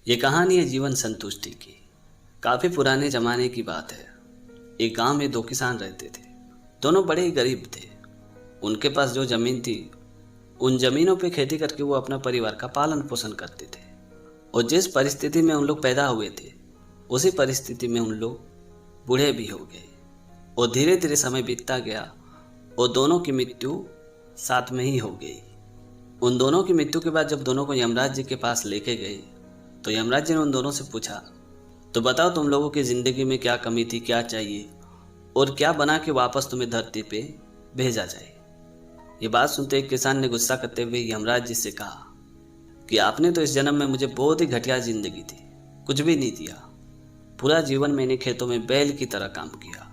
ये कहानी है जीवन संतुष्टि की। काफ़ी पुराने ज़माने की बात है। एक गांव में दो किसान रहते थे। दोनों बड़े ही गरीब थे। उनके पास जो ज़मीन थी, उन ज़मीनों पे खेती करके वो अपना परिवार का पालन पोषण करते थे। और जिस परिस्थिति में उन लोग पैदा हुए थे, उसी परिस्थिति में उन लोग बूढ़े भी हो गए। और धीरे धीरे समय बीतता गया और दोनों की मृत्यु साथ में ही हो गई। उन दोनों की मृत्यु के बाद जब दोनों को यमराज जी के पास लेके गए, तो यमराज जी ने उन दोनों से पूछा, तो बताओ तुम लोगों की ज़िंदगी में क्या कमी थी, क्या चाहिए और क्या बना के वापस तुम्हें धरती पे भेजा जाए। ये बात सुनते एक किसान ने गुस्सा करते हुए यमराज जी से कहा कि आपने तो इस जन्म में मुझे बहुत ही घटिया ज़िंदगी दी, कुछ भी नहीं दिया। पूरा जीवन मैंने खेतों में बैल की तरह काम किया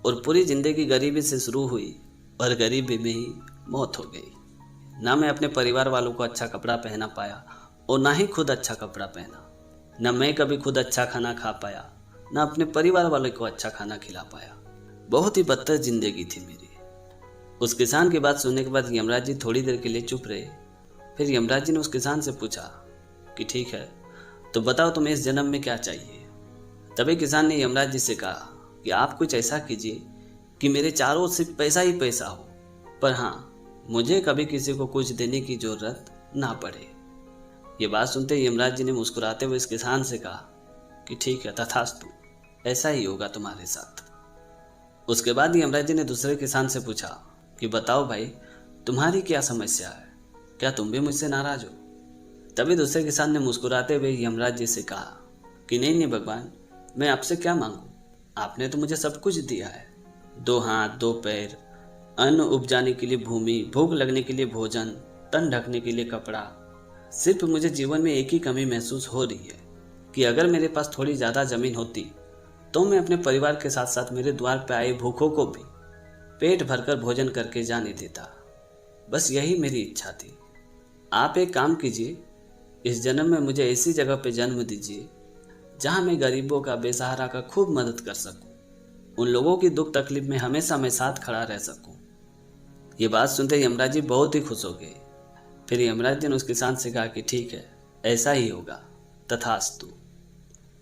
और पूरी ज़िंदगी गरीबी से शुरू हुई और गरीबी में ही मौत हो गई। ना मैं अपने परिवार वालों को अच्छा कपड़ा पहना पाया और ना ही खुद अच्छा कपड़ा पहना। न मैं कभी खुद अच्छा खाना खा पाया, न अपने परिवार वालों को अच्छा खाना खिला पाया। बहुत ही बदतर जिंदगी थी मेरी। उस किसान की बात सुनने के बाद यमराज जी थोड़ी देर के लिए चुप रहे। फिर यमराज जी ने उस किसान से पूछा कि ठीक है, तो बताओ तुम्हें इस जन्म में क्या चाहिए। तभी किसान ने यमराज जी से कहा कि आप कुछ ऐसा कीजिए कि मेरे चारों ओर सिर्फ पैसा ही पैसा हो, पर हाँ, मुझे कभी किसी को कुछ देने की जरूरत ना पड़े। ये बात सुनते ही यमराज जी ने मुस्कुराते हुए इस किसान से कहा कि ठीक है, तथास्तु, ऐसा ही होगा तुम्हारे साथ। उसके बाद यमराज जी ने दूसरे किसान से पूछा कि बताओ भाई, तुम्हारी क्या समस्या है, क्या तुम भी मुझसे नाराज हो। तभी दूसरे किसान ने मुस्कुराते हुए यमराज जी से कहा कि नहीं नहीं भगवान, मैं आपसे क्या मांगू, आपने तो मुझे सब कुछ दिया है। 2 हाथ 2 पैर, अन्न उपजाने के लिए भूमि, भूख लगने के लिए भोजन, तन ढकने के लिए कपड़ा। सिर्फ मुझे जीवन में एक ही कमी महसूस हो रही है कि अगर मेरे पास थोड़ी ज़्यादा ज़मीन होती तो मैं अपने परिवार के साथ साथ मेरे द्वार पर आए भूखों को भी पेट भरकर भोजन करके जाने देता। बस यही मेरी इच्छा थी। आप एक काम कीजिए, इस जन्म में मुझे ऐसी जगह पे जन्म दीजिए जहाँ मैं गरीबों का, बेसहारा का खूब मदद कर सकूँ, उन लोगों की दुख तकलीफ में हमेशा मैं साथ खड़ा रह सकूँ। ये बात सुनते यमराज जी बहुत ही खुश हो गए। फिर यमराज जी ने उस किसान से कहा कि ठीक है, ऐसा ही होगा, तथास्तु।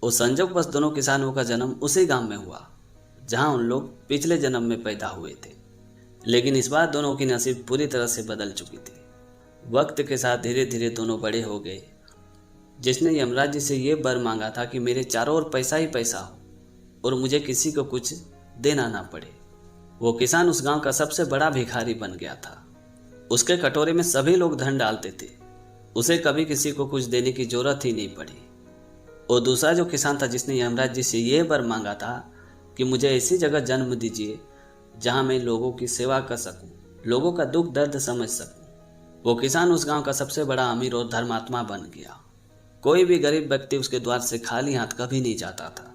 और संजोगवश दोनों किसानों का जन्म उसी गांव में हुआ जहां उन लोग पिछले जन्म में पैदा हुए थे। लेकिन इस बार दोनों की नसीब पूरी तरह से बदल चुकी थी। वक्त के साथ धीरे धीरे दोनों बड़े हो गए। जिसने यमराज जी से ये वर मांगा था कि मेरे चारों ओर पैसा ही पैसा हो और मुझे किसी को कुछ देना ना पड़े, वो किसान उस गांव का सबसे बड़ा भिखारी बन गया था। उसके कटोरे में सभी लोग धन डालते थे, उसे कभी किसी को कुछ देने की जरूरत ही नहीं पड़ी। और दूसरा जो किसान था, जिसने यमराज जी से ये वर मांगा था कि मुझे ऐसी जगह जन्म दीजिए जहां मैं लोगों की सेवा कर सकूं, लोगों का दुख दर्द समझ सकूं, वो किसान उस गांव का सबसे बड़ा अमीर और धर्मात्मा बन गया। कोई भी गरीब व्यक्ति उसके द्वार से खाली हाथ कभी नहीं जाता था।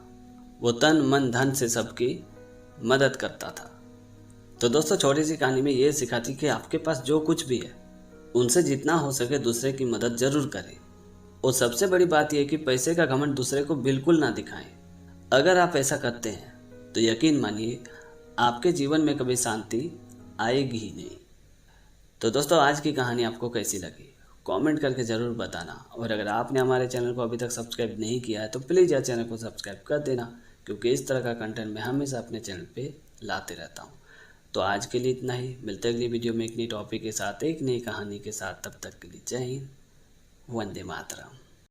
वो तन मन धन से सबकी मदद करता था। तो दोस्तों, छोटी सी कहानी में ये सिखाती कि आपके पास जो कुछ भी है, उनसे जितना हो सके दूसरे की मदद जरूर करें। और सबसे बड़ी बात यह कि पैसे का घमंड दूसरे को बिल्कुल ना दिखाएं। अगर आप ऐसा करते हैं तो यकीन मानिए आपके जीवन में कभी शांति आएगी ही नहीं। तो दोस्तों, आज की कहानी आपको कैसी लगी कमेंट करके ज़रूर बताना। और अगर आपने हमारे चैनल को अभी तक सब्सक्राइब नहीं किया है तो प्लीज़ यार चैनल को सब्सक्राइब कर देना, क्योंकि इस तरह का कंटेंट मैं हमेशा अपने चैनल पे लाते रहता हूँ। तो आज के लिए इतना ही। मिलते हैं अगली वीडियो में एक नई टॉपिक के साथ, एक नई कहानी के साथ। तब तक के लिए जय हिंद, वंदे मातरम।